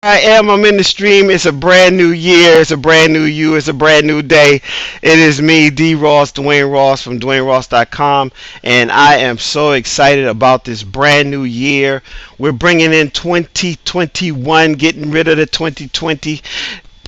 I'm in the stream. It's a brand new year. It's a brand new you. It's a brand new day. It is me, D-Ross, Dwayne-Ross from Dwayne-Ross.com. And I am so excited about this brand new year. We're bringing in 2021, getting rid of the 2020,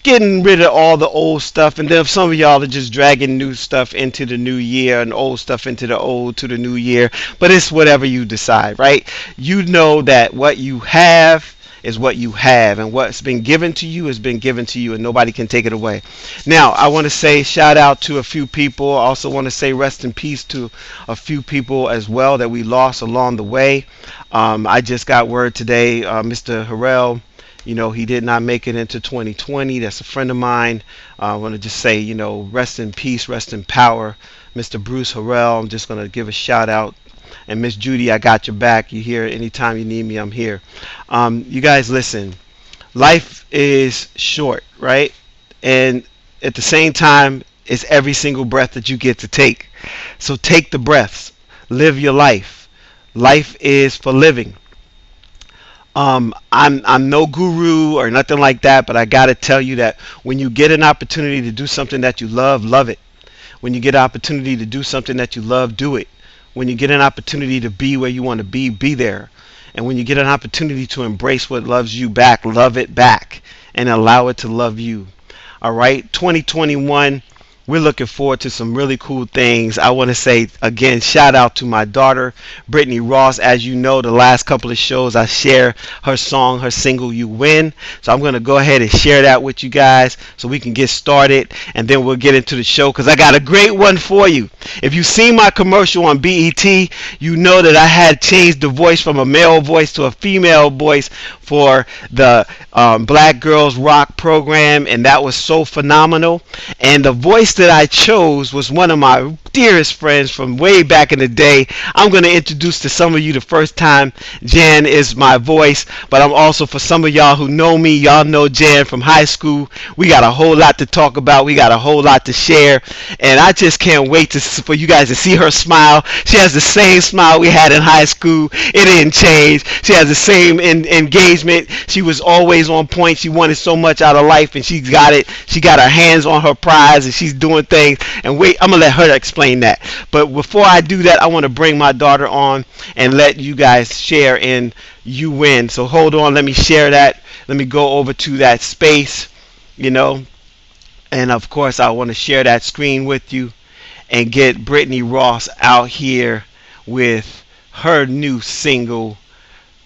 getting rid of all the old stuff. And then some of y'all are just dragging new stuff into the new year and old stuff into the old to the new year. But it's whatever you decide, right? You know that what you have is what you have, and what's been given to you has been given to you, and nobody can take it away. Now, I want to say shout out to a few people. I also want to say rest in peace to a few people as well that we lost along the way. I just got word today, Mr. Harrell, he did not make it into 2020. That's a friend of mine. I want to just say, rest in peace, rest in power, Mr. Bruce Harrell. I'm just going to give a shout out. And Miss Judy, I got your back. You here anytime you need me, I'm here. You guys, listen. Life is short, right? And at the same time, it's every single breath that you get to take. So take the breaths. Live your life. Life is for living. I'm no guru or nothing like that, but I got to tell you that when you get an opportunity to do something that you love it. When you get an opportunity to do something that you love, do it. When you get an opportunity to be where you want to be there. And when you get an opportunity to embrace what loves you back, love it back and allow it to love you. All right, 2021, we're looking forward to some really cool things. I want to say, again, shout out to my daughter, Brittany Ross. As you know, the last couple of shows, I share her song, her single, You Win. So I'm going to go ahead and share that with you guys so we can get started, and then we'll get into the show because I got a great one for you. If you've seen my commercial on BET, you know that I had changed the voice from a male voice to a female voice for the Black Girls Rock program, and that was so phenomenal. And the voice that I chose was one of my dearest friends from way back in the day. I'm going to introduce to some of you the first time Jan is my voice, but I'm also, for some of y'all who know me, y'all know Jan from high school. We got a whole lot to talk about. We got a whole lot to share, and I just can't wait for you guys to see her smile. She has the same smile we had in high school. It didn't change. She has the same engagement. She was always on point. She wanted so much out of life, and she got it. She got her hands on her prize, and she's doing things. And wait, I'm going to let her explain that. But before I do that, I want to bring my daughter on and let you guys share in You Win. So hold on. Let me share that. Let me go over to that space, And, of course, I want to share that screen with you and get Brittany Ross out here with her new single,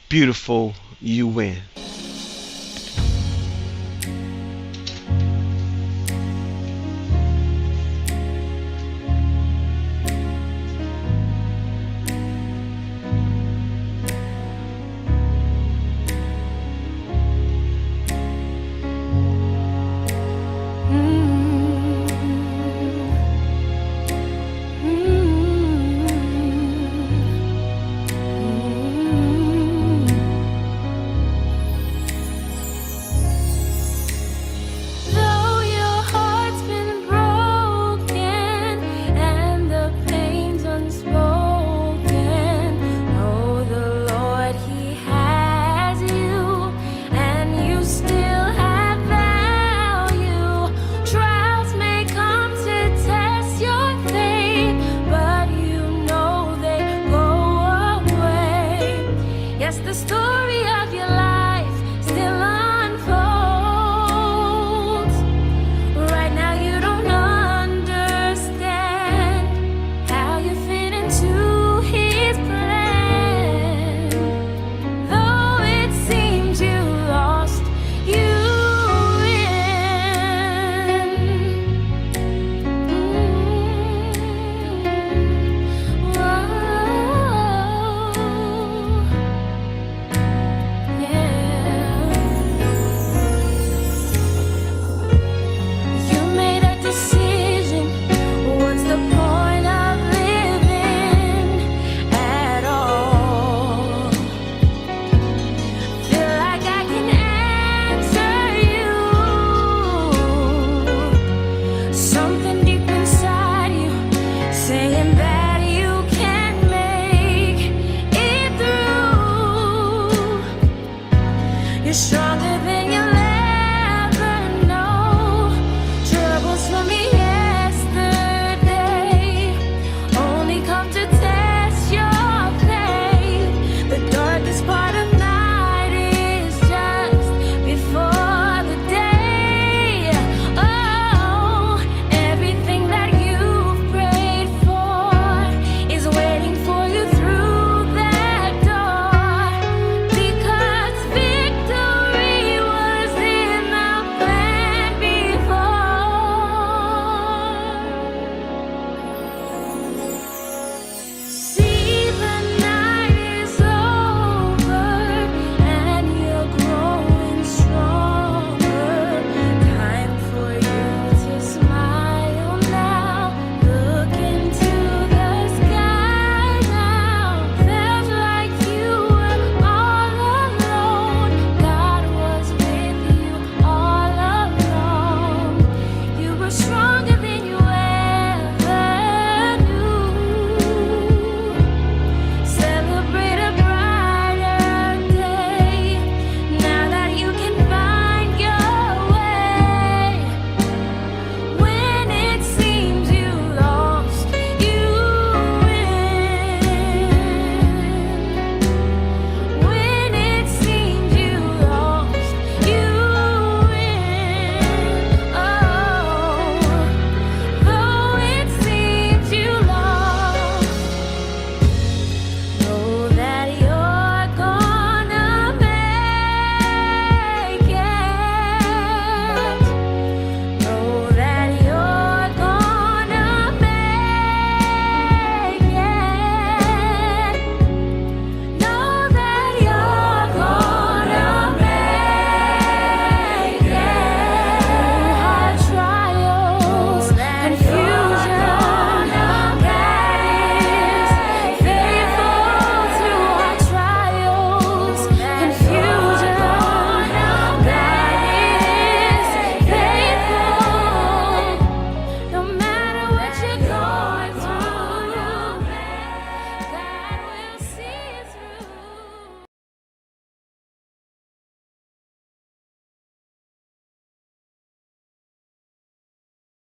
Beautiful You Win.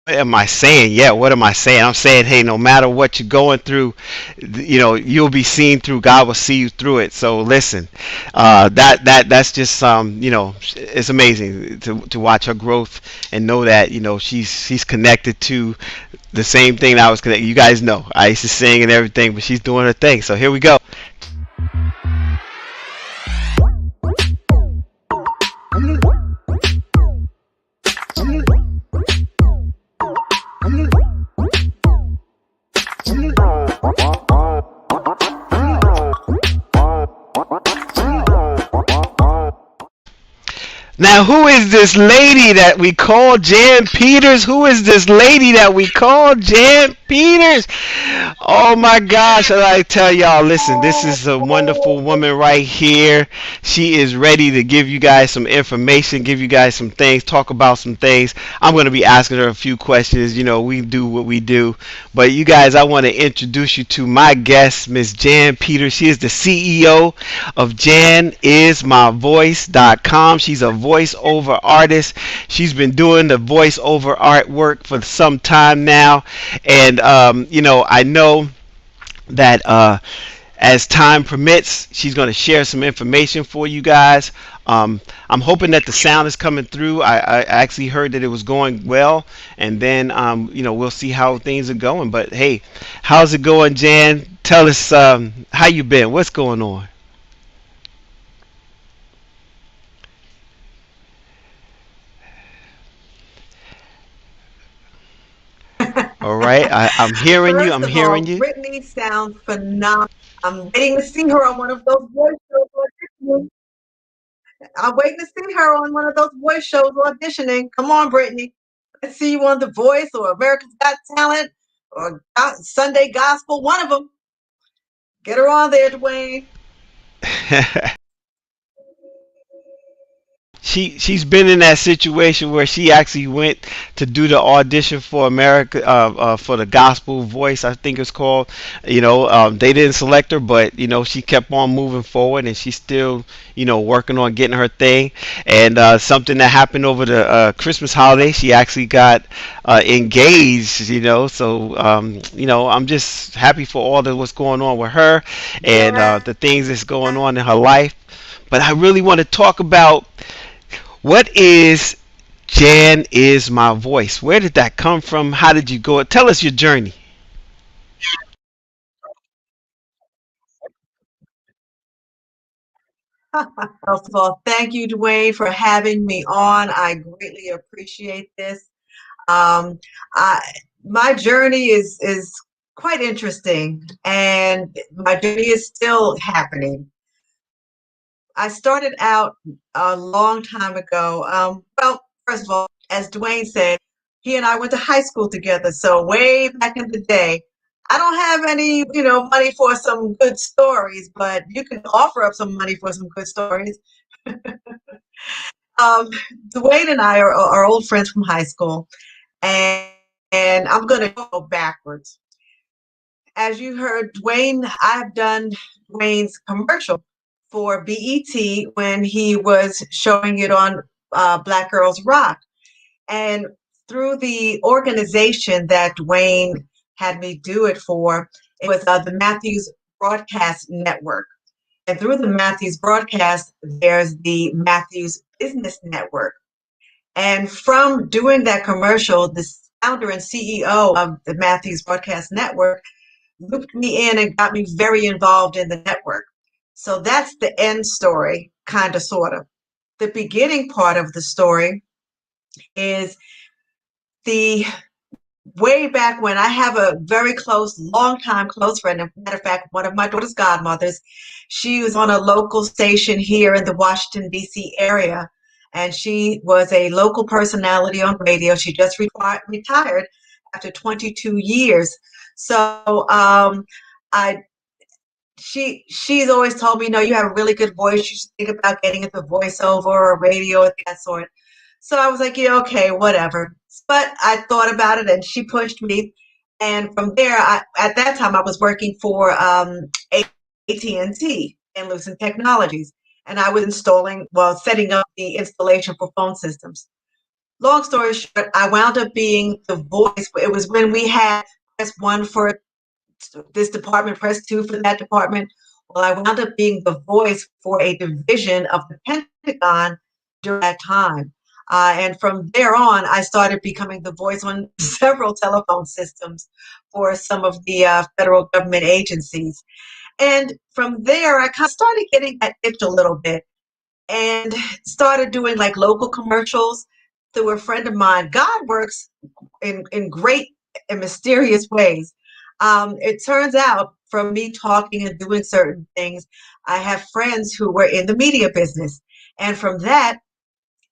am I saying? Yeah, what am I saying? I'm saying, hey, no matter what you're going through, you'll be seen through. God will see you through it. So listen, that's just it's amazing to watch her growth and know that she's connected to the same thing that I was connected. You guys know I used to sing and everything, but she's doing her thing. So here we go. Now, who is this lady that we call Jan Peters? Who is this lady that we call Jan Peters? Oh my gosh, I tell y'all, listen, this is a wonderful woman right here. She is ready to give you guys some information, give you guys some things, talk about some things. I'm going to be asking her a few questions. We do what we do. But you guys, I want to introduce you to my guest, Miss Jan Peters. She is the CEO of JanIsMyVoice.com. She's a voiceover artist. She's been doing the voiceover artwork for some time now. And, I know that as time permits, she's going to share some information for you guys. I'm hoping that the sound is coming through. I actually heard that it was going well, and then we'll see how things are going. But hey, how's it going, Jan? Tell us how you been. What's going on? All right, I'm hearing you. First I'm of hearing all, you. Brittany sounds phenomenal. I'm waiting to see her on one of those voice shows auditioning. I'm waiting to see her on one of those voice shows auditioning. Come on, Brittany. Let's see you on The Voice or America's Got Talent or Sunday Gospel, one of them. Get her on there, Dwayne. She's been in that situation where she actually went to do the audition for America for the gospel voice, I think it's called. They didn't select her, but she kept on moving forward, and she's still working on getting her thing. And something that happened over the Christmas holiday, she actually got engaged. So I'm just happy for all that what's going on with her and Yeah. the things that's going on in her life. But I really want to talk about what is Jan is my voice. Where did that come from? How did you go? Tell us your journey. First of all, thank you, Dwayne, for having me on. I greatly appreciate this. Um, I, my journey is quite interesting, and my journey is still happening. I started out a long time ago. Well, first of all, as Dwayne said, he and I went to high school together. So way back in the day, I don't have any, money for some good stories, but you can offer up some money for some good stories. Um, Dwayne and I are old friends from high school, and I'm going to go backwards. As you heard, Dwayne, I've done Dwayne's commercial for BET when he was showing it on Black Girls Rock. And through the organization that Dwayne had me do it for, it was the Matthews Broadcast Network. And through the Matthews Broadcast, there's the Matthews Business Network. And from doing that commercial, the founder and CEO of the Matthews Broadcast Network looped me in and got me very involved in the network. So that's the end story, kind of, sort of. The beginning part of the story is the way back when I have a very close, long time close friend. As a matter of fact, one of my daughter's godmothers, she was on a local station here in the Washington, D.C. area. And she was a local personality on radio. She just retired after 22 years. So I she's always told me, no, you have a really good voice. You should think about getting into voiceover or radio of that sort. So I was like, yeah, okay, whatever. But I thought about it, and she pushed me. And from there, at that time, I was working for AT&T and Lucent Technologies, and I was setting up the installation for phone systems. long story short, I wound up being the voice. It was when we had press one for this department, press two for that department. Well, I wound up being the voice for a division of the Pentagon during that time. And from there on, I started becoming the voice on several telephone systems for some of the federal government agencies. And from there, I kind of started getting that itch a little bit and started doing like local commercials through a friend of mine. God works in great and mysterious ways. It turns out from me talking and doing certain things, I have friends who were in the media business. And from that,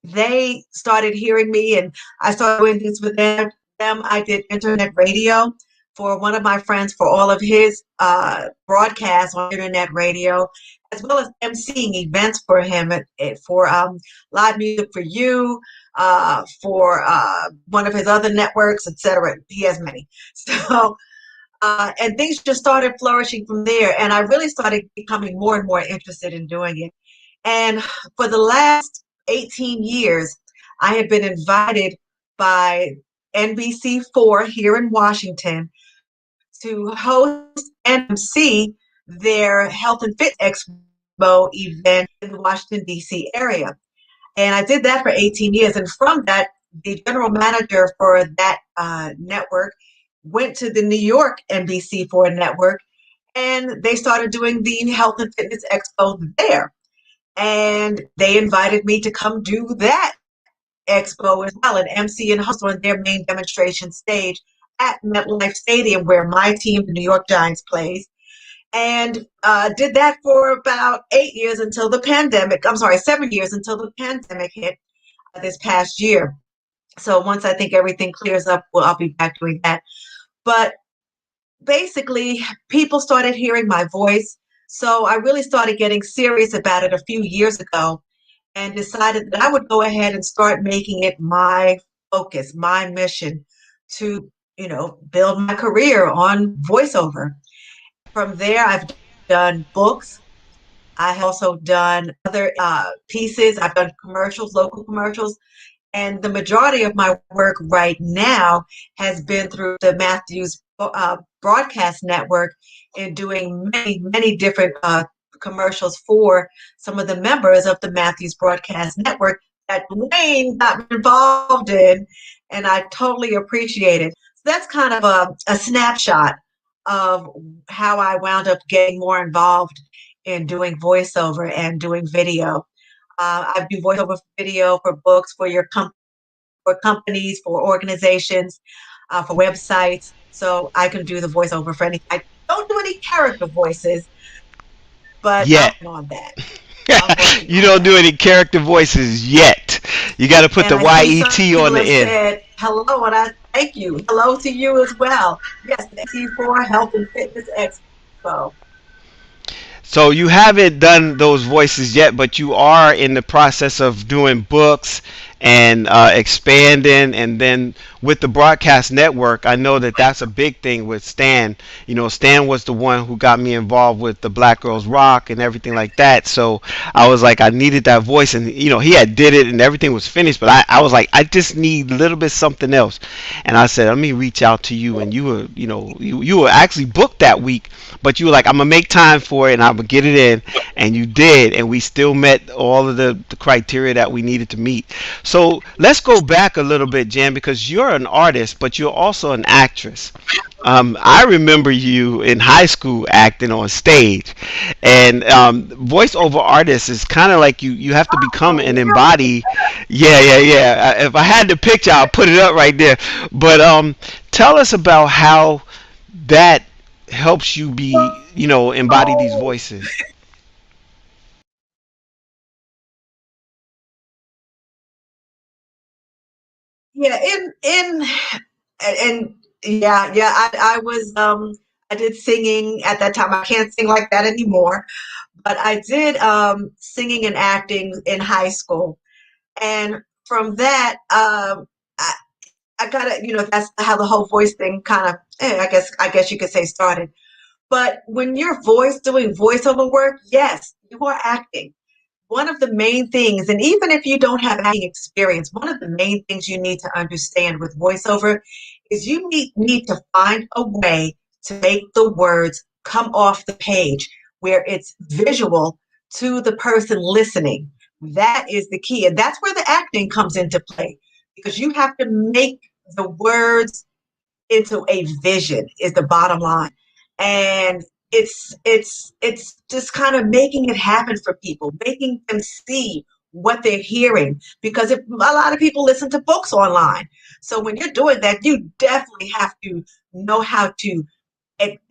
they started hearing me and I started doing this with them. I did internet radio for one of my friends for all of his broadcasts on internet radio, as well as emceeing events for him for Live Music for You, for one of his other networks, etc. He has many. So, and things just started flourishing from there. And I really started becoming more and more interested in doing it. And for the last 18 years, I have been invited by NBC4 here in Washington to host and MC their Health and Fit Expo event in the Washington, D.C. area. And I did that for 18 years. And from that, the general manager for that network went to the New York NBC4 network and they started doing the Health and Fitness Expo there. And they invited me to come do that expo as well and MC and host on their main demonstration stage at MetLife Stadium, where my team, the New York Giants, plays. And did that for about 8 years until the pandemic. I'm sorry, 7 years until the pandemic hit this past year. So once I think everything clears up, well, I'll be back doing that. But basically, people started hearing my voice. So I really started getting serious about it a few years ago and decided that I would go ahead and start making it my focus, my mission to, build my career on voiceover. From there, I've done books. I have also done other pieces. I've done commercials, local commercials. And the majority of my work right now has been through the Matthews Broadcast Network in doing many, many different commercials for some of the members of the Matthews Broadcast Network that Dwayne got involved in, and I totally appreciate it. So that's kind of a snapshot of how I wound up getting more involved in doing voiceover and doing video. I do voiceover video for books, for companies, for organizations, for websites. So I can do the voiceover for anything. I don't do any character voices, but I'm Yet. on that. I'm working You on don't do that. any character voices yet. You got to put And the I see some YET on people the have end. said hello, and I thank you. Hello to you as well. Yes, the T4 Health and Fitness Expo. So you haven't done those voices yet, but you are in the process of doing books and expanding, and then with the broadcast network, I know that that's a big thing with Stan. Stan was the one who got me involved with the Black Girls Rock and everything like that. So I was like, I needed that voice, and he had did it and everything was finished, but I was like, I just need a little bit something else, and I said, let me reach out to you, and you were actually booked that week, but you were like, I'm gonna make time for it and I'm gonna get it in, and you did, and we still met all of the criteria that we needed to meet. So let's go back a little bit, Jan, because you're an artist, but you're also an actress. I remember you in high school acting on stage, and voiceover artist is kind of like you have to become Oh, an really? embody. Yeah, yeah, yeah. If I had the picture, I'll put it up right there. But tell us about how that helps you be, embody these Oh, voices. yeah. And yeah. I was I did singing at that time. I can't sing like that anymore, but I did singing and acting in high school. And from that, I kind of, that's how the whole voice thing kind of, I guess you could say started. But when you're doing voiceover work, yes, you are acting. one of the main things, and even if you don't have acting experience, one of the main things you need to understand with voiceover is you need to find a way to make the words come off the page where it's visual to the person listening. That is the key. And that's where the acting comes into play, because you have to make the words into a vision is the bottom line. And it's just kind of making it happen for people, making them see what they're hearing, because if a lot of people listen to books online, so when you're doing that, you definitely have to know how to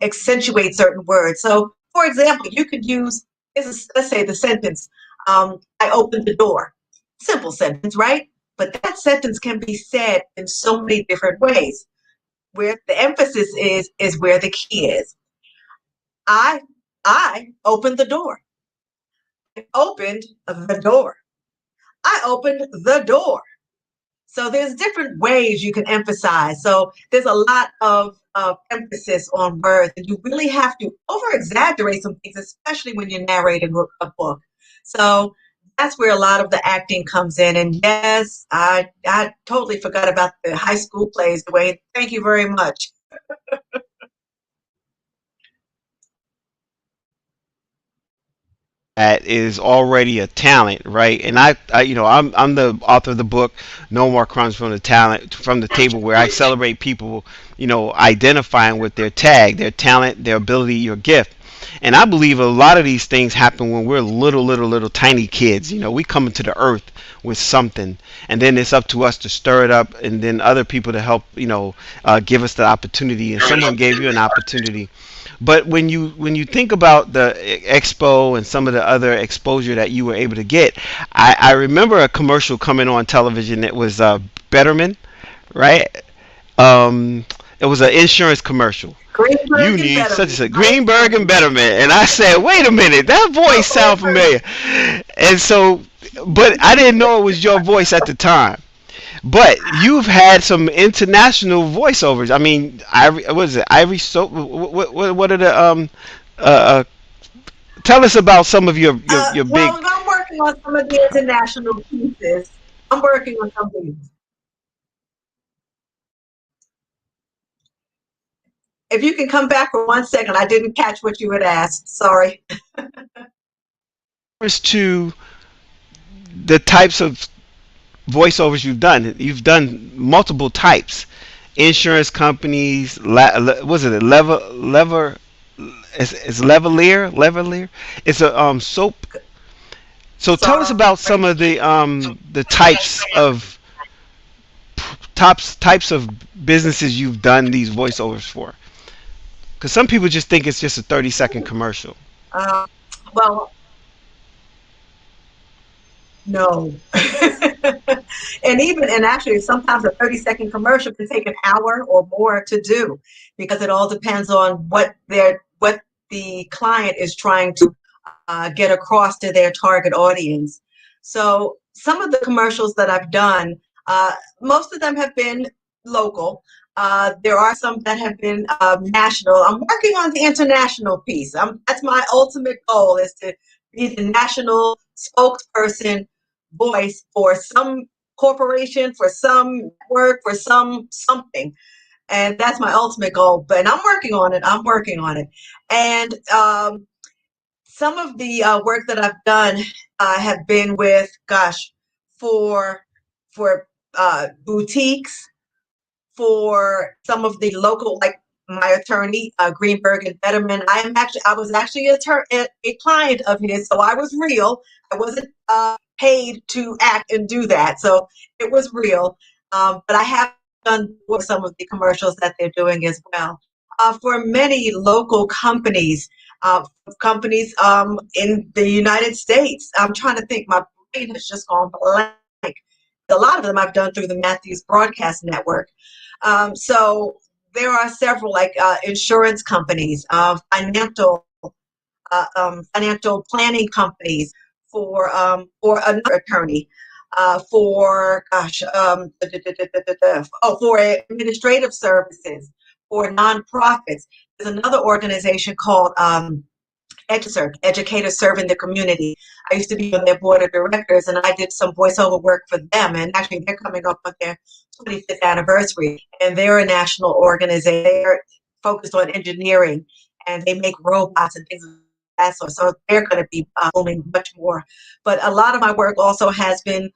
accentuate certain words. So for example, you could use, let's say the sentence, I opened the door. Simple sentence, right? But that sentence can be said in so many different ways. Where the emphasis is where the key is. I I opened the door. I opened the door. I opened the door. So there's different ways you can emphasize. So there's a lot of emphasis on words, and you really have to over exaggerate some things, especially when you're narrating a book. So that's where a lot of the acting comes in. And yes, I totally forgot about the high school plays, Dwayne. Thank you very much. That is already a talent, right? And I'm the author of the book No More Crumbs from the Talent from the Table, where I celebrate people, identifying with their tag, their talent, their ability, your gift. And I believe a lot of these things happen when we're little tiny kids. We come into the earth with something, and then it's up to us to stir it up, and then other people to help, give us the opportunity. And someone gave you an opportunity. But when you think about the expo and some of the other exposure that you were able to get, I remember a commercial coming on television. It was Betterment, right? It was an insurance commercial. You Greenberg and need such Betterman. and such Greenberg and Betterment, and I said, wait a minute, that voice sound familiar. And so, but I didn't know it was your voice at the time. But you've had some international voiceovers. I mean, what is it? Ivory Soap. What are the uh, uh tell us about some of your big. Well, I'm working on some of the international pieces. I'm working on some of these. If you can come back for 1 second, I didn't catch what you had asked. Sorry. To the types of voiceovers you've done. You've done multiple types. Insurance companies. Was it a lever? It's Levelier. It's a soap. So tell us Sorry. about some of the types of businesses you've done these voiceovers for. Because some people just think it's just a 30-second commercial. Uh, well, no. And actually sometimes a 30-second commercial can take an hour or more to do, because it all depends on what the client is trying to get across to their target audience. So some of the commercials that I've done, most of them have been local. There are some that have been national. I'm working on the international piece. That's my ultimate goal, is to be the national spokesperson voice for some corporation, for some network, for something. And that's my ultimate goal. But I'm working on it. I'm working on it. And some of the work that I've done have been with, gosh, for boutiques, for some of the local, like my attorney, Greenberg and Betterman. I was actually a client of his, so I was real. I wasn't paid to act and do that, so it was real. But I have done some of the commercials that they're doing as well. For many local companies in the United States. I'm trying to think. My brain has just gone blank. A lot of them I've done through the Matthews Broadcast Network. So there are several, like insurance companies, financial planning companies, for another attorney, for gosh, for administrative services, for nonprofits. There's another organization called educators serving the community. I used to be on their board of directors, and I did some voiceover work for them. And actually, they're coming up on their 25th anniversary, and they're a national organization. They're focused on engineering, and they make robots and things of that sort. So they're going to be booming much more. But a lot of my work also has been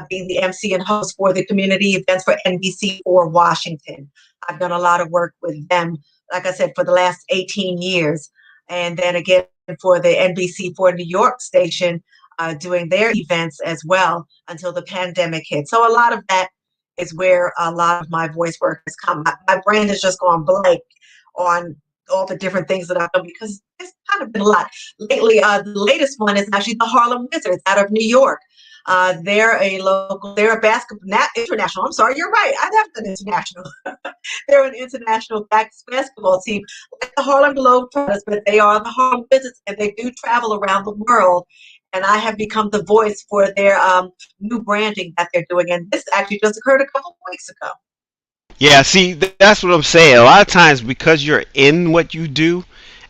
being the MC and host for the community events for NBC for Washington. I've done a lot of work with them, like I said, for the last 18 years. And then again, for the NBC for New York station, doing their events as well until the pandemic hit. So a lot of that is where a lot of my voice work has come. My brain has just gone blank on all the different things that I've done because it's kind of been a lot. Lately, the latest one is actually the Harlem Wizards out of New York. They're a basketball, not international. I'm sorry, you're right. I have done international. They're an international basketball team, like the Harlem Globetrotters, but they are the Harlem Wizards, and they do travel around the world. And I have become the voice for their new branding that they're doing. And this actually just occurred a couple of weeks ago. Yeah, see, that's what I'm saying. A lot of times, because you're in what you do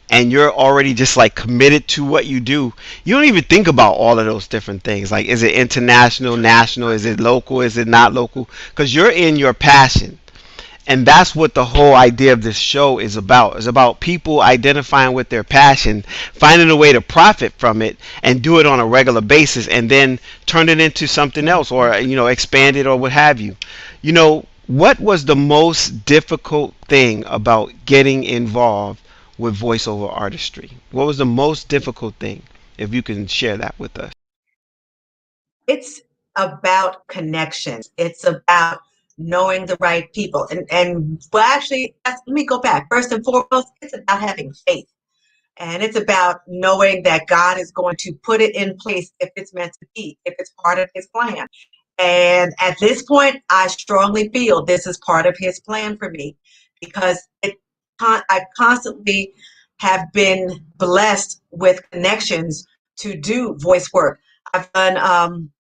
and you're already just like committed to what you do, you don't even think about all of those different things. Like, is it international, national? Is it local? Is it not local? Because you're in your passion. And that's what the whole idea of this show is about. It's about people identifying with their passion, finding a way to profit from it, and do it on a regular basis, and then turn it into something else, or expand it, or what have you. What was the most difficult thing about getting involved with voiceover artistry? What was the most difficult thing, if you can share that with us? It's about connections. It's about knowing the right people. And well, actually, let me go back. First and foremost, it's about having faith. And it's about knowing that God is going to put it in place if it's meant to be, if it's part of his plan. And at this point, I strongly feel this is part of his plan for me because I constantly have been blessed with connections to do voice work. I've done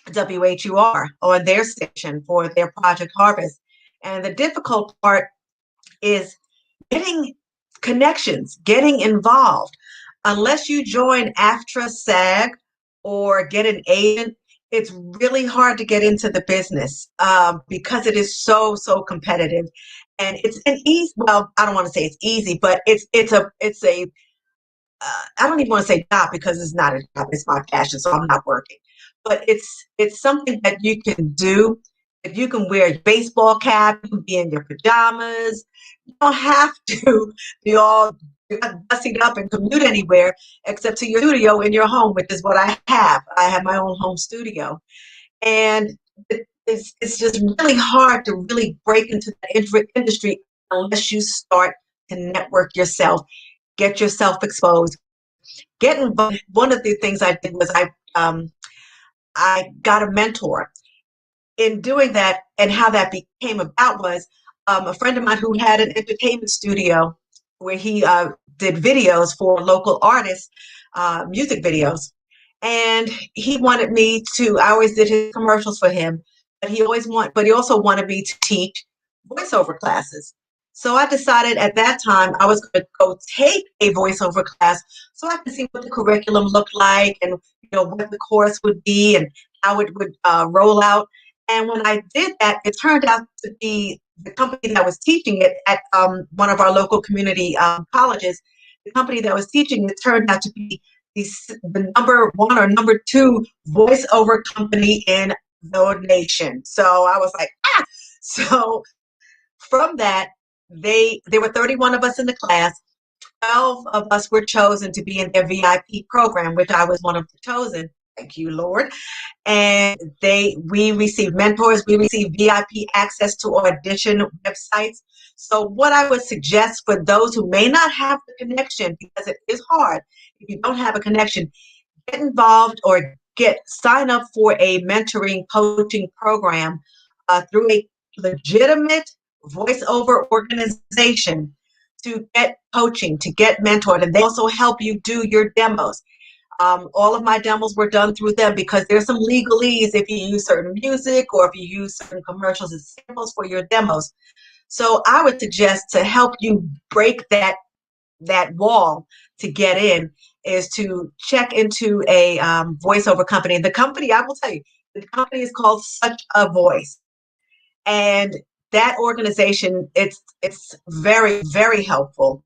WHUR on their station for their Project Harvest. And the difficult part is getting connections, getting involved. Unless you join AFTRA, SAG, or get an agent, it's really hard to get into the business because it is so competitive. And it's an easy. Well, I don't want to say it's easy, but it's a I don't even want to say job because it's not a job. It's my passion, so I'm not working. But it's something that you can do. If you can wear a baseball cap, you can be in your pajamas. You don't have to be all dressing up and commute anywhere except to your studio in your home, which is what I have. I have my own home studio. And it's just really hard to really break into the industry unless you start to network yourself, get yourself exposed, get involved. One of the things I did was I got a mentor. In doing that, and how that became about was a friend of mine who had an entertainment studio where he did videos for local artists, music videos. And he wanted me to, I always did his commercials for him, but he also wanted me to teach voiceover classes. So I decided at that time I was going to go take a voiceover class so I could see what the curriculum looked like and what the course would be and how it would roll out. And when I did that, it turned out to be the company that was teaching it at one of our local community colleges. The company that was teaching it turned out to be the number one or number two voiceover company in the nation. So I was like, ah! So from that, there were 31 of us in the class. 12 of us were chosen to be in their VIP program, which I was one of the chosen. Thank you, Lord. And we received mentors, we received VIP access to audition websites. So what I would suggest for those who may not have the connection, because it is hard, if you don't have a connection, get involved or sign up for a mentoring coaching program through a legitimate voiceover organization to get coaching, to get mentored, and they also help you do your demos. All of my demos were done through them because there's some legalese if you use certain music or if you use certain commercials as samples for your demos. So I would suggest to help you break that that wall to get in is to check into a voiceover company. And the company, I will tell you, the company is called Such a Voice. And that organization, it's very, very helpful.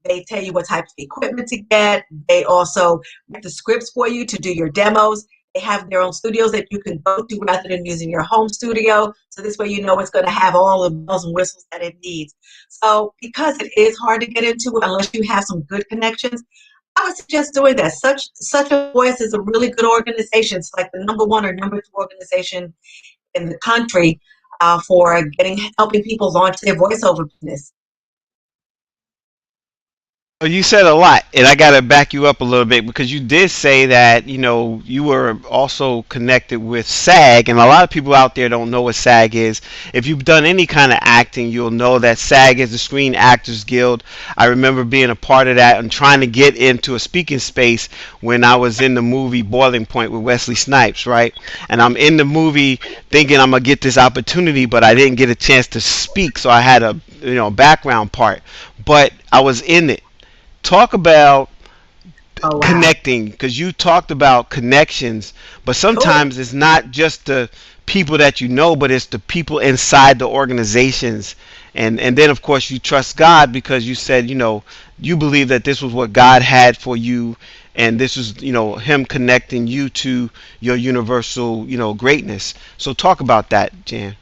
They tell you what type of equipment to get. They also write the scripts for you to do your demos. They have their own studios that you can go to rather than using your home studio. So this way you know it's going to have all the bells and whistles that it needs. So because it is hard to get into unless you have some good connections, I would suggest doing that. Such a Voice is a really good organization. It's like the number one or number two organization in the country for helping people launch their voiceover business. Oh, you said a lot, and I got to back you up a little bit because you did say that you were also connected with SAG, and a lot of people out there don't know what SAG is. If you've done any kind of acting, you'll know that SAG is the Screen Actors Guild. I remember being a part of that and trying to get into a speaking space when I was in the movie Boiling Point with Wesley Snipes, right? And I'm in the movie thinking I'm gonna get this opportunity, but I didn't get a chance to speak, so I had a background part, but I was in it. Talk about Oh, wow. connecting, because you talked about connections, but Cool. sometimes it's not just the people that you know, but it's the people inside the organizations. And then of course you trust God because you said you believe that this was what God had for you, and this was him connecting you to your universal greatness. So talk about that, Jan.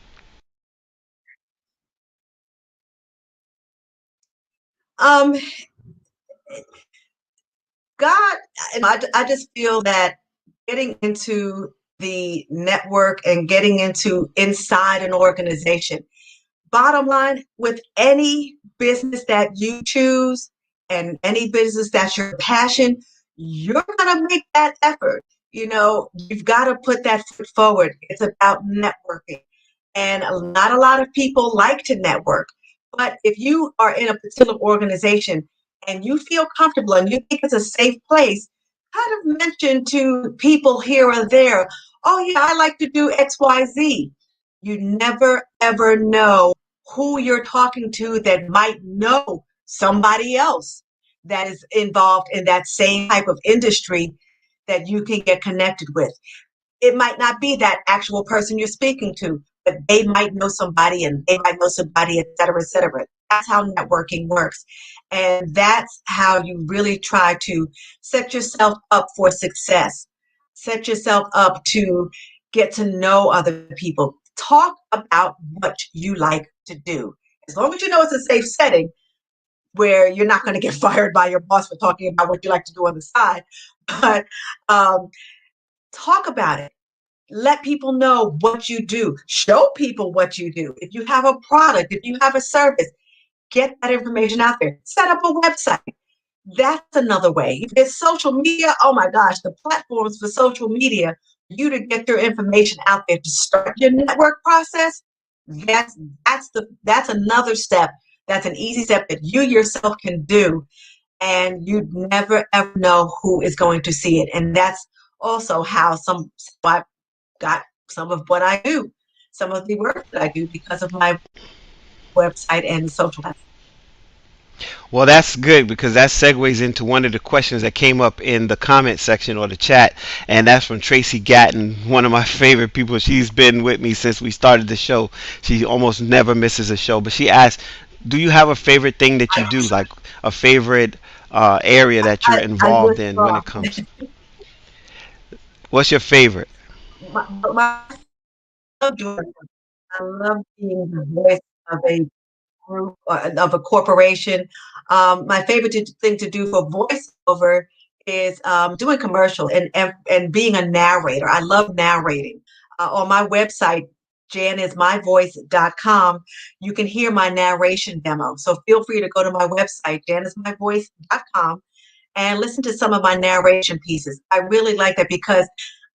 Um, God, I just feel that getting into the network and getting into inside an organization, bottom line, with any business that you choose and any business that's your passion, you're going to make that effort. You've got to put that foot forward. It's about networking. And not a lot of people like to network. But if you are in a particular organization and you feel comfortable and you think it's a safe place, kind of mention to people here or there, oh, yeah, I like to do XYZ. You never, ever know who you're talking to that might know somebody else that is involved in that same type of industry that you can get connected with. It might not be that actual person you're speaking to, but they might know somebody and they might know somebody, et cetera, et cetera. That's how networking works. And that's how you really try to set yourself up for success, set yourself up to get to know other people. Talk about what you like to do. As long as you know it's a safe setting where you're not going to get fired by your boss for talking about what you like to do on the side, but um, talk about it. Let people know what you do. Show people what you do. If you have a product, if you have a service, get that information out there. Set up a website. That's another way. If there's social media, oh my gosh, the platforms for social media, you to get your information out there to start your network process. That's that's another step. That's an easy step that you yourself can do, and you never ever know who is going to see it. And that's also how I got some of what I do, some of the work that I do because of my website and social platforms. Well, that's good because that segues into one of the questions that came up in the comment section or the chat, and that's from Tracy Gatton, one of my favorite people. She's been with me since we started the show. She almost never misses a show, but she asked, "Do you have a favorite thing that you do, like a favorite area that you're I involved in when withdraw. it comes? What's your favorite?" My love doing I love being the voice of a group of a corporation. My favorite thing to do for voiceover is doing commercial and being a narrator. I love narrating. On my website, JanIsMyVoice.com, you can hear my narration demo. So feel free to go to my website, JanIsMyVoice.com, and listen to some of my narration pieces. I really like that because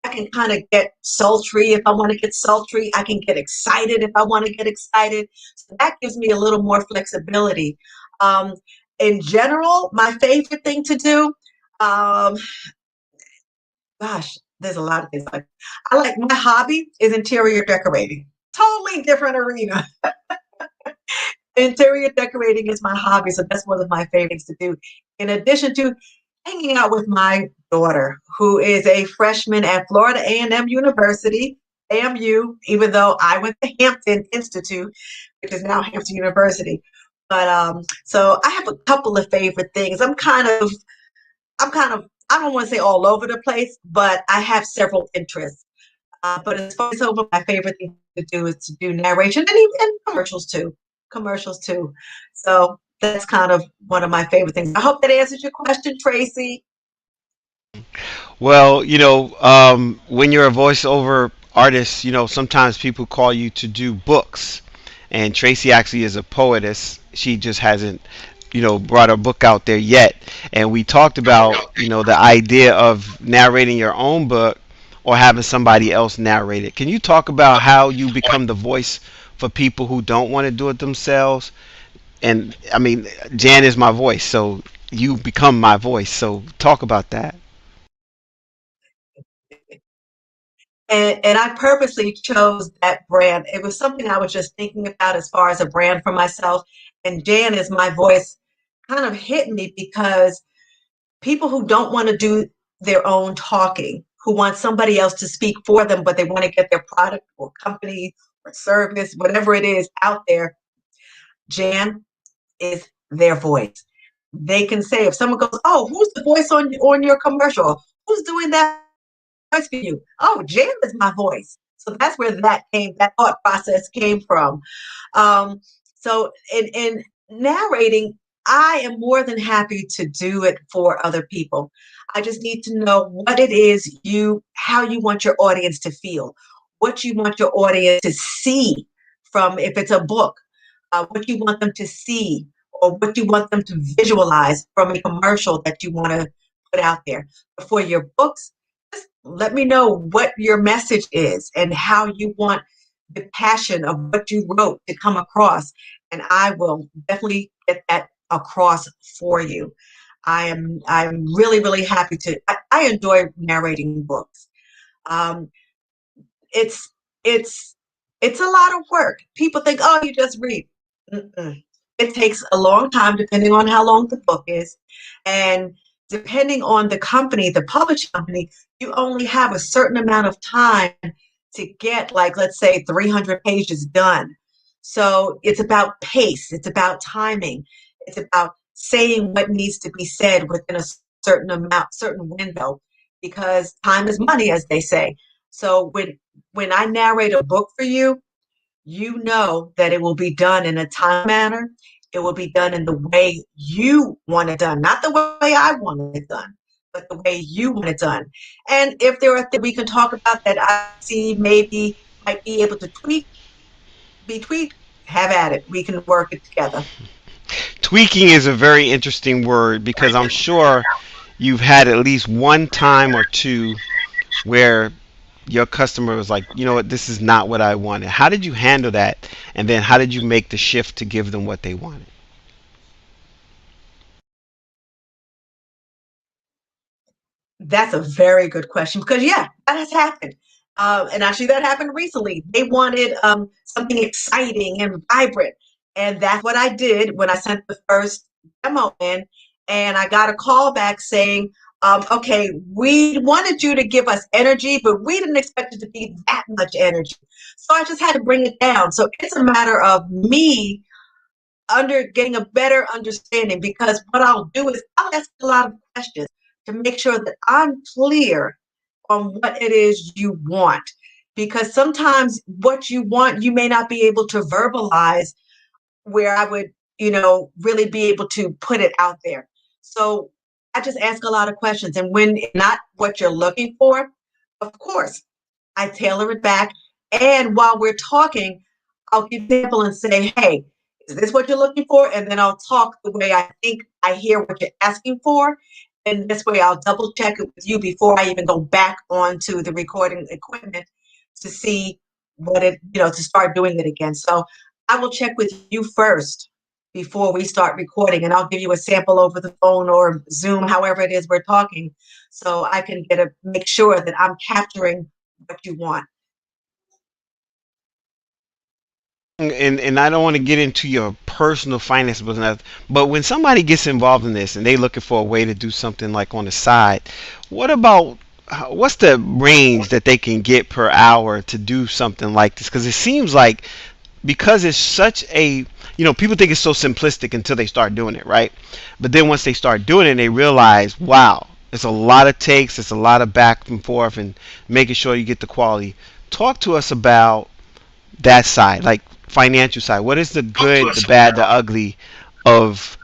I can kind of get sultry if I want to get sultry. I can get excited if I want to get excited. So that gives me a little more flexibility. Um, in general, my favorite thing to do, um, gosh, there's a lot of things. I like my hobby is interior decorating. Totally different arena. Interior decorating is my hobby, so that's one of my favorite things to do. In addition to hanging out with my daughter, who is a freshman at Florida A&M University, AMU, even though I went to Hampton Institute, which is now Hampton University. But so I have a couple of favorite things. I don't want to say all over the place, but I have several interests. But as far as over, my favorite thing to do is to do narration and commercials too. Commercials too. So that's kind of one of my favorite things. I hope that answers your question, Tracy. Well, when you're a voiceover artist, sometimes people call you to do books. And Tracy actually is a poetess. She just hasn't, brought her book out there yet. And we talked about, the idea of narrating your own book or having somebody else narrate it. Can you talk about how you become the voice for people who don't want to do it themselves? And I mean, Jan is my voice, so you become my voice. So talk about that. And I purposely chose that brand. It was something I was just thinking about as far as a brand for myself. And Jan is my voice kind of hit me because people who don't want to do their own talking, who want somebody else to speak for them, but they want to get their product or company or service, whatever it is out there, Jan is their voice. They can say, if someone goes, "Oh, who's the voice on your commercial? Who's doing that voice for you?" "Oh, Jan is my voice." So that's where that thought process came from. Um, so in narrating, I am more than happy to do it for other people. I just need to know what it is how you want your audience to feel, what you want your audience to see from, if it's a book, what you want them to see or what you want them to visualize from a commercial that you want to put out there. For your books, just let me know what your message is and how you want the passion of what you wrote to come across, and I will definitely get that across for you. I'm really really happy to. I enjoy narrating books. Um, it's it's it's a lot of work. People think, oh, you just read. Mm-mm. It takes a long time, depending on how long the book is, and depending on the company, the publishing company, you only have a certain amount of time to get, like, let's say, 300 pages done. So it's about pace. It's about timing. It's about saying what needs to be said within a certain window, because time is money, as they say. So when I narrate a book for you, you know that it will be done in a time manner. It will be done in the way you want it done, not the way I want it done, but the way you want it done. And if there are things we can talk about that I see maybe might be able to be tweaked, have at it. We can work it together. Tweaking is a very interesting word because I'm sure you've had at least one time or two where your customer was like, you know what, this is not what I wanted. How did you handle that? And then how did you make the shift to give them what they wanted? That's a very good question because, yeah, that has happened. And actually, that happened recently. They wanted something exciting and vibrant. And that's what I did when I sent the first demo in. And I got a call back saying, okay, we wanted you to give us energy, but we didn't expect it to be that much energy. So I just had to bring it down. So it's a matter of me under getting a better understanding, because what I'll do is I'll ask a lot of questions to make sure that I'm clear on what it is you want. Because sometimes what you want, you may not be able to verbalize where I would, really be able to put it out there. So I just ask a lot of questions. And when it's not what you're looking for, of course, I tailor it back. And while we're talking, I'll give an example and say, hey, is this what you're looking for? And then I'll talk the way I think I hear what you're asking for. And this way I'll double check it with you before I even go back onto the recording equipment to see to start doing it again. So I will check with you first before we start recording, and I'll give you a sample over the phone or Zoom, however it is we're talking, so I can make sure that I'm capturing what you want. And I don't want to get into your personal finance business. But when somebody gets involved in this and they looking for a way to do something like on the side, what about what's the range that they can get per hour to do something like this? Because it seems like, because it's such a, people think it's so simplistic until they start doing it, right? But then once they start doing it, they realize, wow, it's a lot of takes, it's a lot of back and forth, and making sure you get the quality. Talk to us about that side, like financial side. What is the good, the bad, the ugly of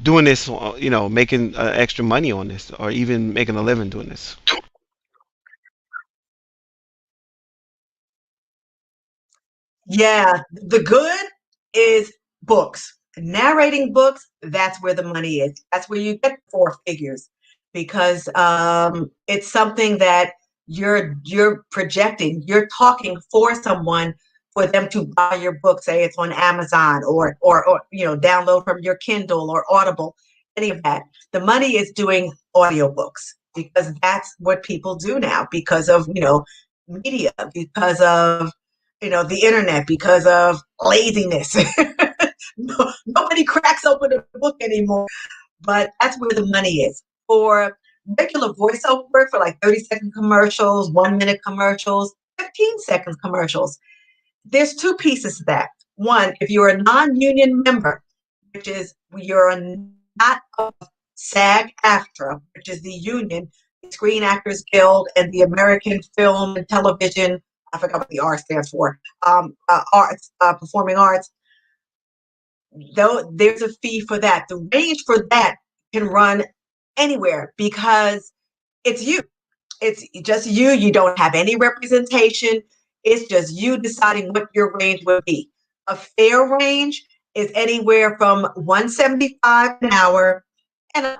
doing this? Making extra money on this, or even making a living doing this. Yeah, the good is books. Narrating books, that's where the money is. That's where you get four figures because it's something that you're projecting. You're talking for someone for them to buy your book. Say it's on Amazon or download from your Kindle or Audible, any of that. The money is doing audiobooks because that's what people do now because of media, because of the internet, because of laziness. Nobody cracks open a book anymore, but that's where the money is. For regular voiceover work, for like 30-second commercials, 1 minute commercials, 15 seconds commercials, there's two pieces to that. One, if you're a non-union member, which is you're not a SAG-AFTRA, which is the union, the Screen Actors Guild, and the American Film and Television, I forgot what the R stands for, arts, performing arts. Though there's a fee for that. The range for that can run anywhere because it's you. It's just you. You don't have any representation. It's just you deciding what your range would be. A fair range is anywhere from 175 an hour, and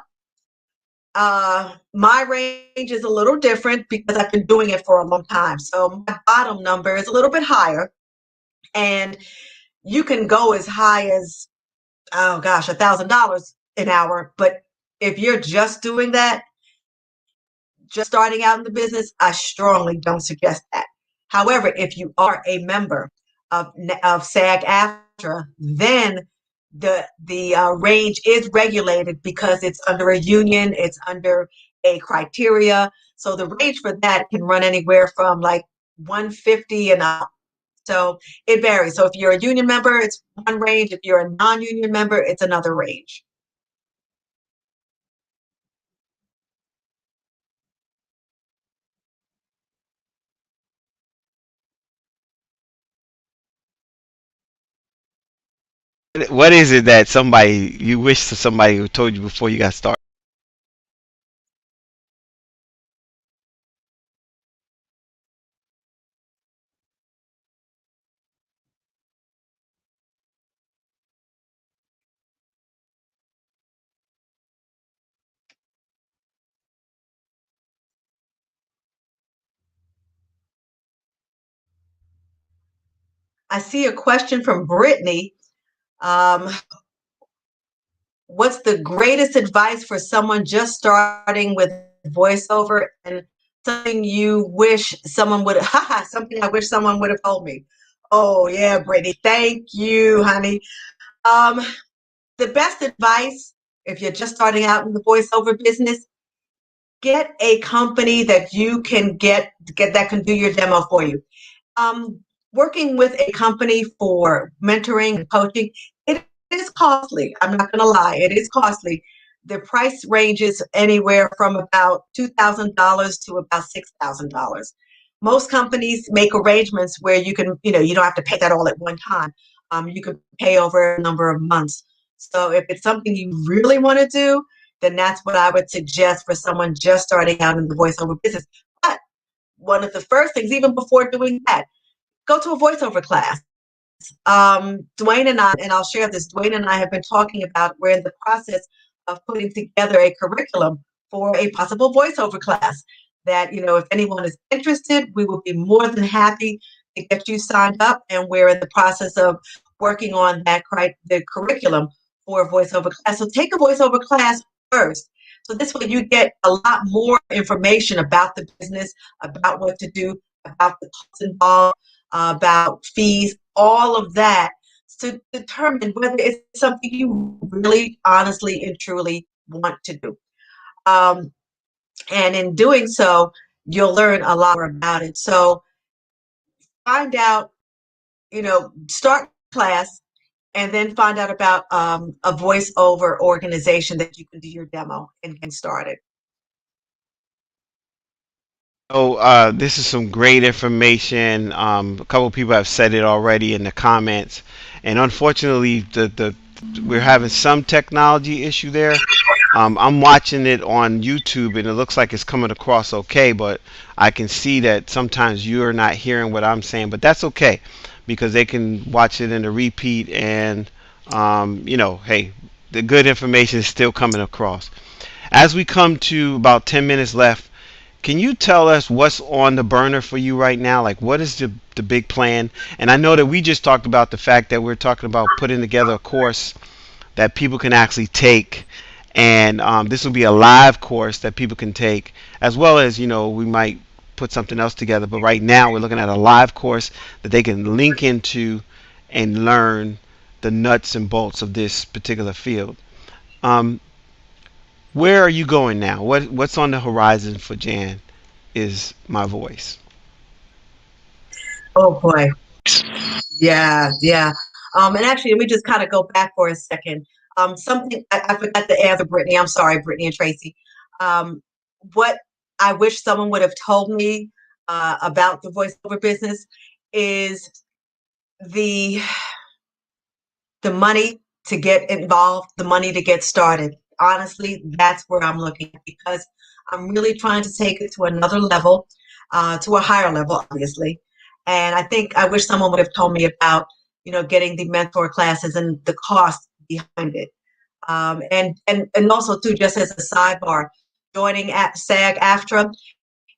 my range is a little different because I've been doing it for a long time. So my bottom number is a little bit higher, and you can go as high as, oh gosh, $1,000 an hour. But if you're just doing that, just starting out in the business, I strongly don't suggest that. However, if you are a member of SAG-AFTRA, then the range is regulated because it's under a union, it's under a criteria. So the range for that can run anywhere from like 150 and up. So it varies. So if you're a union member, it's one range. If you're a non-union member, it's another range. What is it that somebody you wish somebody told you before you got started? I see a question from Brittany. Um, what's the greatest advice for someone just starting with voiceover and something you wish someone would, haha, something I wish someone would have told me? Oh, yeah, Brittany. Thank you, honey. Um, the best advice, if you're just starting out in the voiceover business, get a company that you can get that can do your demo for you. Um, Working with a company for mentoring and coaching, it is costly. I'm not going to lie, it is costly. The price ranges anywhere from about $2,000 to about $6,000. Most companies make arrangements where you can, you don't have to pay that all at one time. You can pay over a number of months. So if it's something you really want to do, then that's what I would suggest for someone just starting out in the voiceover business. But one of the first things, even before doing that, go to a voiceover class. Dwayne and I, and I'll share this, Dwayne and I have been talking about, we're in the process of putting together a curriculum for a possible voiceover class that, if anyone is interested, we will be more than happy to get you signed up. And we're in the process of working on the curriculum for a voiceover class. So take a voiceover class first. So this way you get a lot more information about the business, about what to do, about the costs involved, about fees, all of that, to determine whether it's something you really, honestly, and truly want to do. Um, and in doing so, you'll learn a lot more about it. So find out, start class and then find out about a voiceover organization that you can do your demo and get started. Oh, this is some great information. A couple people have said it already in the comments, and unfortunately, the we're having some technology issue there. I'm watching it on YouTube, and it looks like it's coming across okay, but I can see that sometimes you're not hearing what I'm saying, but that's okay because they can watch it in the repeat, and hey, the good information is still coming across. As we come to about 10 minutes left, can you tell us what's on the burner for you right now? Like, what is the big plan? And I know that we just talked about the fact that we're talking about putting together a course that people can actually take. And this will be a live course that people can take, as well as, we might put something else together. But right now, we're looking at a live course that they can link into and learn the nuts and bolts of this particular field. Um, where are you going now? What's on the horizon for Jan is my voice? Oh boy. Yeah, yeah. And actually, let me just kind of go back for a second. Something I forgot to answer, Brittany. I'm sorry, Brittany and Tracy. Um, what I wish someone would have told me about the voiceover business is the the money to get involved, the money to get started. Honestly, that's where I'm looking at because I'm really trying to take it to another level, to a higher level, obviously. And I think I wish someone would have told me about, getting the mentor classes and the cost behind it. And also too, just as a sidebar, joining at SAG-AFTRA,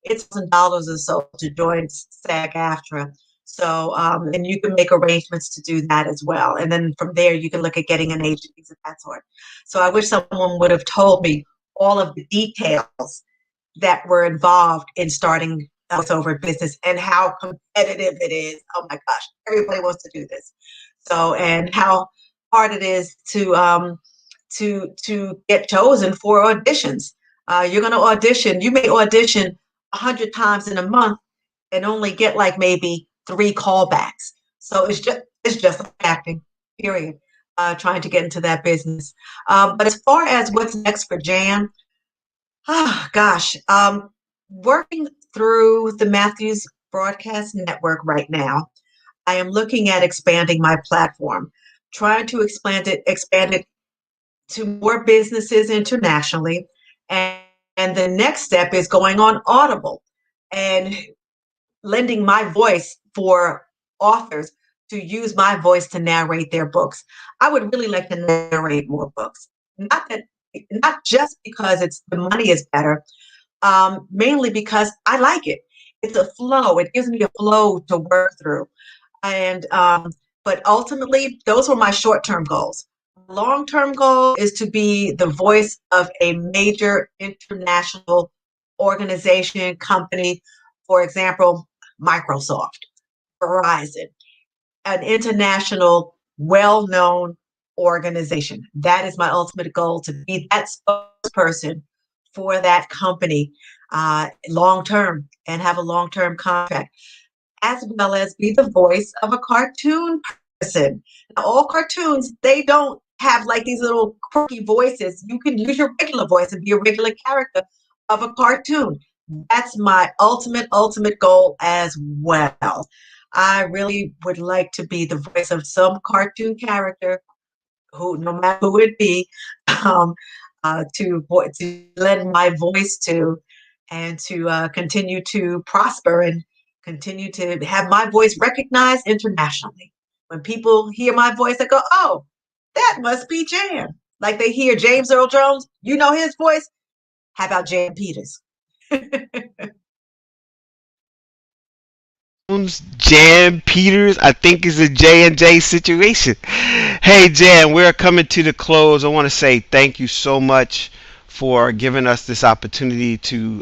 it's $1,000 or so to join SAG-AFTRA. So, and you can make arrangements to do that as well. And then from there, you can look at getting an agent, things of that sort. So I wish someone would have told me all of the details that were involved in starting a voiceover business and how competitive it is. Oh my gosh, everybody wants to do this. So, and how hard it is to get chosen for auditions. You're going to audition. You may audition 100 times in a month and only get like maybe 3 callbacks. So it's just like acting, period. Trying to get into that business. But as far as what's next for Jan, oh gosh, working through the Matthews Broadcast Network right now. I am looking at expanding my platform, trying to expand it to more businesses internationally. And the next step is going on Audible and lending my voice for authors to use my voice to narrate their books. I would really like to narrate more books. Not just because it's the money is better, mainly because I like it. It's a flow. It gives me a flow to work through. And but ultimately, those were my short-term goals. Long-term goal is to be the voice of a major international organization, company, for example, Microsoft, Verizon, an international, well-known organization. That is my ultimate goal, to be that spokesperson for that company long-term and have a long-term contract, as well as be the voice of a cartoon person. Now, all cartoons, they don't have like these little quirky voices. You can use your regular voice and be a regular character of a cartoon. That's my ultimate goal as well. I really would like to be the voice of some cartoon character, who, no matter who it be, um, to lend my voice to, and to continue to prosper and continue to have my voice recognized internationally. When people hear my voice, they go, "Oh, that must be Jan." Like they hear James Earl Jones, you know his voice. How about Jan Peters? Jan Peters, I think is a J&J situation. Hey Jan, we're coming to the close. I want to say thank you so much for giving us this opportunity to,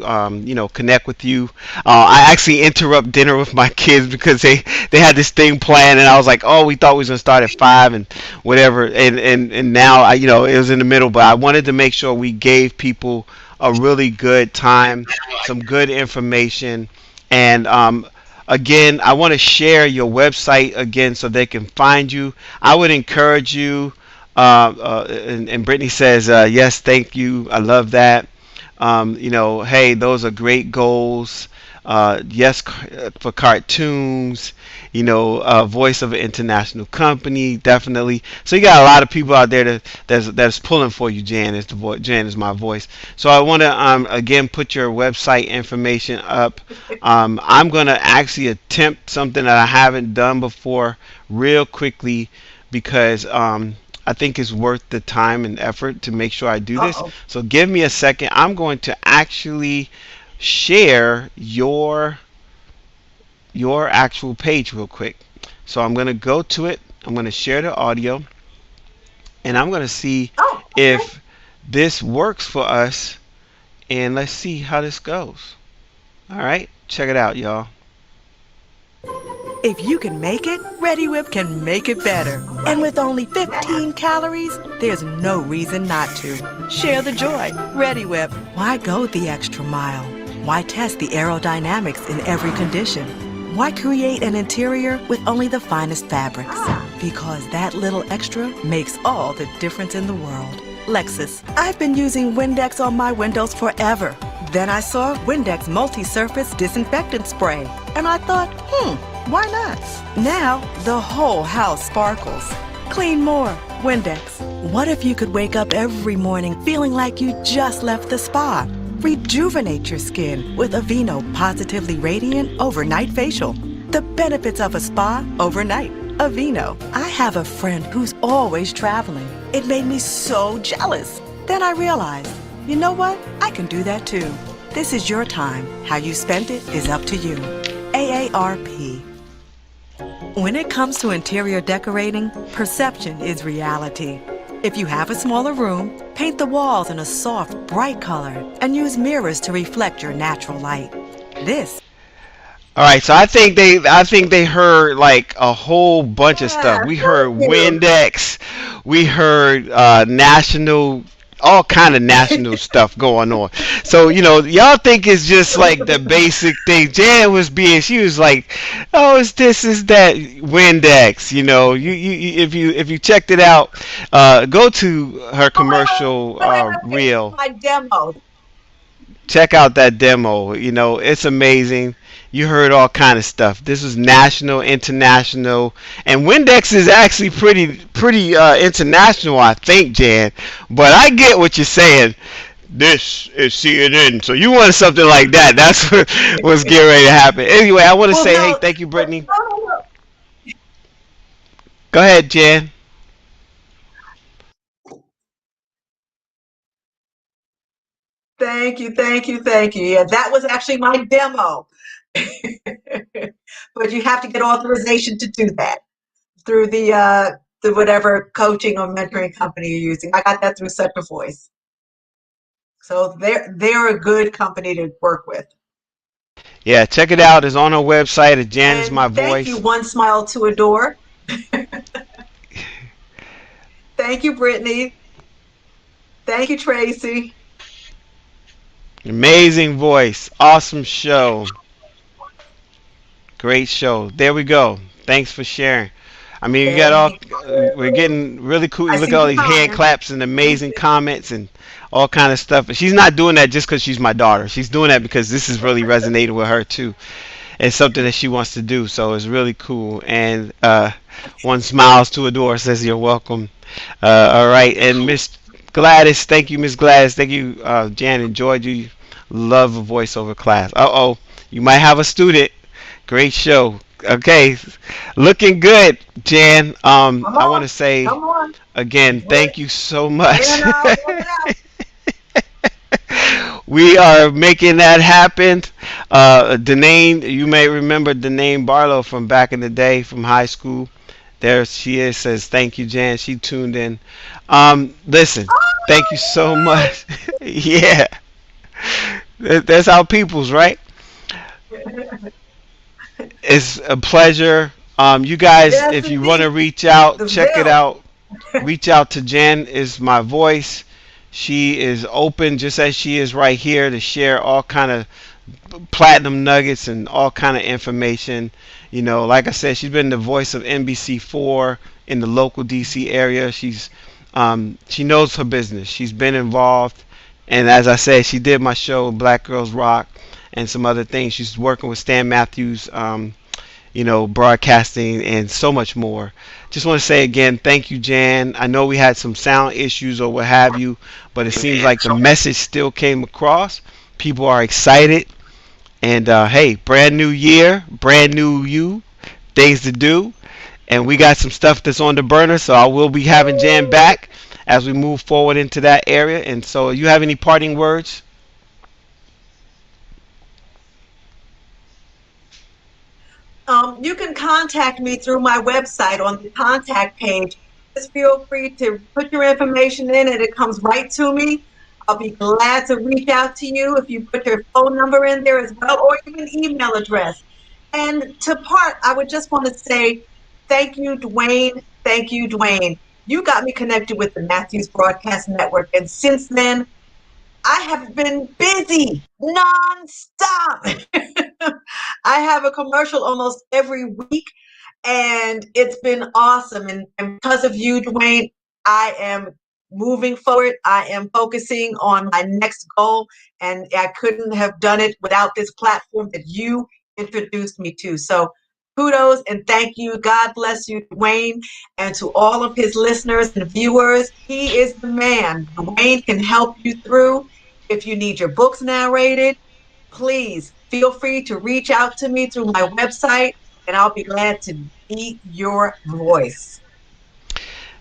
connect with you. I actually interrupt dinner with my kids because they had this thing planned, and I was like, oh, we thought we was gonna start at 5 and whatever, and now it was in the middle, but I wanted to make sure we gave people a really good time, some good information, and again, I want to share your website again so they can find you. I would encourage you. And Brittany says, yes, thank you. I love that. Hey, those are great goals. Yes, for cartoons, voice of an international company, definitely. So you got a lot of people out there that's pulling for you. Jan is my voice. So I want to again put your website information up. I'm gonna actually attempt something that I haven't done before, real quickly, because I think it's worth the time and effort to make sure I do this. Uh-oh. So give me a second. I'm going to actually share your actual page real quick. So I'm going to go to it. I'm going to share the audio, and I'm going to see Oh, okay. if this works for us, and let's see how this goes. All right, check it out, y'all. If you can make it, ReadyWhip can make it better. And with only 15 calories, there's no reason not to. Share the joy. ReadyWhip. Why go the extra mile? Why test the aerodynamics in every condition? Why create an interior with only the finest fabrics? Because that little extra makes all the difference in the world. Lexus. I've been using Windex on my windows forever. Then I saw Windex multi-surface disinfectant spray. And I thought, why not? Now, the whole house sparkles. Clean more. Windex. What if you could wake up every morning feeling like you just left the spa? Rejuvenate your skin with Aveeno Positively Radiant Overnight Facial. The benefits of a spa overnight. Aveeno. I have a friend who's always traveling. It made me so jealous. Then I realized, you know what? I can do that too. This is your time. How you spend it is up to you. AARP. When it comes to interior decorating, perception is reality. If you have a smaller room, paint the walls in a soft, bright color and use mirrors to reflect your natural light. This. All right, so I think they heard like a whole bunch of stuff. Yeah, We heard thank you. Windex, we heard national, all kind of national stuff going on. So y'all think it's just like the basic thing. She was like, oh, it's this, is that, Windex. If you checked it out, go to her Oh, wait, commercial wait, wait, wait, wait. reel. My demo. Check out that demo. It's amazing. You heard all kind of stuff. This is national, international, and Windex is actually pretty international, I think, Jan. But I get what you're saying. This is CNN, so you wanted something like that. That's what's getting ready to happen. Anyway, I want to Well, say, hey, no, thank you, Brittany. no. Go ahead, Jan. Thank you, thank you, thank you. Yeah, that was actually my demo. But you have to get authorization to do that through the whatever coaching or mentoring company you're using. I got that through Such a Voice. So they're a good company to work with. Yeah, check it out. It's on our website at Jan is And my thank you, voice. One Smile to Adore. Thank you, Brittany. Thank you, Tracy. Amazing voice. Awesome show. Great show. There we go. Thanks for sharing. I mean, we got all. Thank We're you. getting really cool. I You look see at all the these hand comments. claps and amazing comments and all kind of stuff. And she's not doing that just because she's my daughter. She's doing that because this is really resonating with her too. It's something that she wants to do. So it's really cool. And one smiles to adore says you're welcome. All right. And Miss Gladys, thank you, Miss Gladys. Thank you, Jan. Enjoyed you. Love a voiceover class. Uh-oh. You might have a student. Great show. Okay, looking good, Jan. Come I want on. to say Come on. again, Wait, thank you so wait much. it out. Wait it out. We are making that happen. Danae, you may remember Danae Barlow from back in the day from high school. There she is. Says thank you, Jan. She tuned in. Listen, Thank you so much. Yeah, that's how people's right. It's a pleasure. You guys, Yes, if you want to indeed. reach out, The check it Ville. out. Reach out to Jan is my voice. She is open, just as she is right here, to share all kind of platinum nuggets and all kind of information. You know, like I said, she's been the voice of NBC4 in the local DC area. She knows her business. She's been involved, and as I said, she did my show Black Girls Rock and some other things. She's working with Stan Matthews, broadcasting and so much more. Just want to say again, thank you, Jan. I know we had some sound issues or what have you, but it seems like the message still came across. People are excited. And hey, brand new year, brand new you, things to do. And we got some stuff that's on the burner, so I will be having Jan back as we move forward into that area. And so, you have any parting words? You can contact me through my website on the contact page. Just feel free to put your information in and it comes right to me. I'll be glad to reach out to you if you put your phone number in there as well, or even email address. And to part, I would just want to say thank you, Dwayne. Thank you, Dwayne. You got me connected with the Matthews Broadcast Network. And since then, I have been busy nonstop. I have a commercial almost every week, and it's been awesome. And because of you, Dwayne, I am moving forward. I am focusing on my next goal, and I couldn't have done it without this platform that you introduced me to. So kudos and thank you. God bless you, Dwayne, and to all of his listeners and viewers. He is the man. Dwayne can help you through. If you need your books narrated, please feel free to reach out to me through my website, and I'll be glad to be your voice.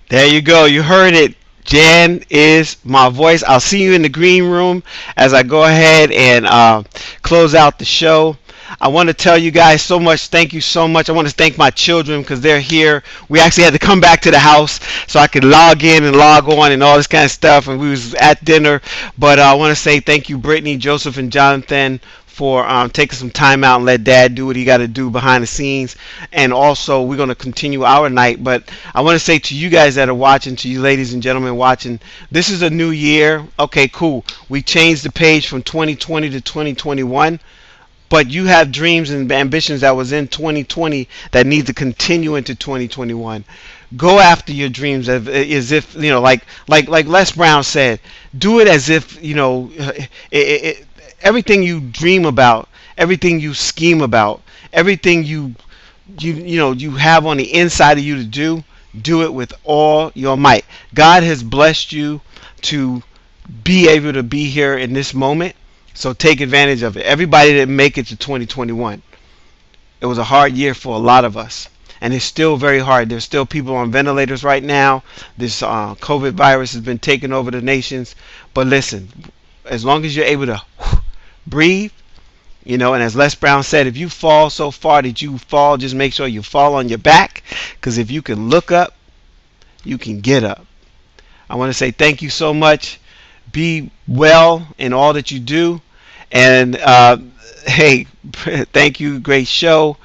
There you go. You heard it. Jan is my voice. I'll see you in the green room as I go ahead and close out the show. I want to tell you guys so much. Thank you so much. I want to thank my children because they're here. We actually had to come back to the house so I could log in and log on and all this kind of stuff. And we was at dinner. But I want to say thank you, Brittany, Joseph, and Jonathan, for taking some time out and let Dad do what he got to do behind the scenes. And also, we're going to continue our night. But I want to say to you guys that are watching, to you ladies and gentlemen watching, this is a new year. Okay, cool. We changed the page from 2020 to 2021. But you have dreams and ambitions that was in 2020 that need to continue into 2021. Go after your dreams as if like Les Brown said. Do it as if everything you dream about, everything you scheme about, everything you have on the inside of you to do. Do it with all your might. God has blessed you to be able to be here in this moment. So take advantage of it. Everybody didn't make it to 2021. It was a hard year for a lot of us. And it's still very hard. There's still people on ventilators right now. This COVID virus has been taking over the nations. But listen, as long as you're able to breathe, and as Les Brown said, if you fall so far that you fall, just make sure you fall on your back. Because if you can look up, you can get up. I want to say thank you so much. Be well in all that you do. And hey, thank you. Great show.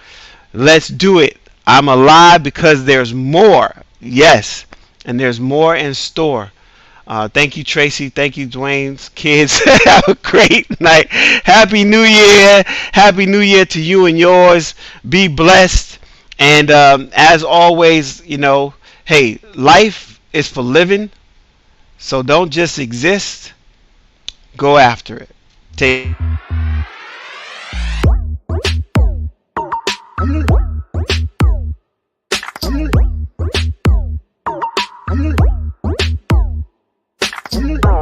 Let's do it. I'm alive because there's more. Yes. And there's more in store. Thank you, Tracy. Thank you, Dwayne's kids. Have a great night. Happy New Year. Happy New Year to you and yours. Be blessed. And as always, hey, life is for living. So don't just exist. Go after it. Take Mm-hmm.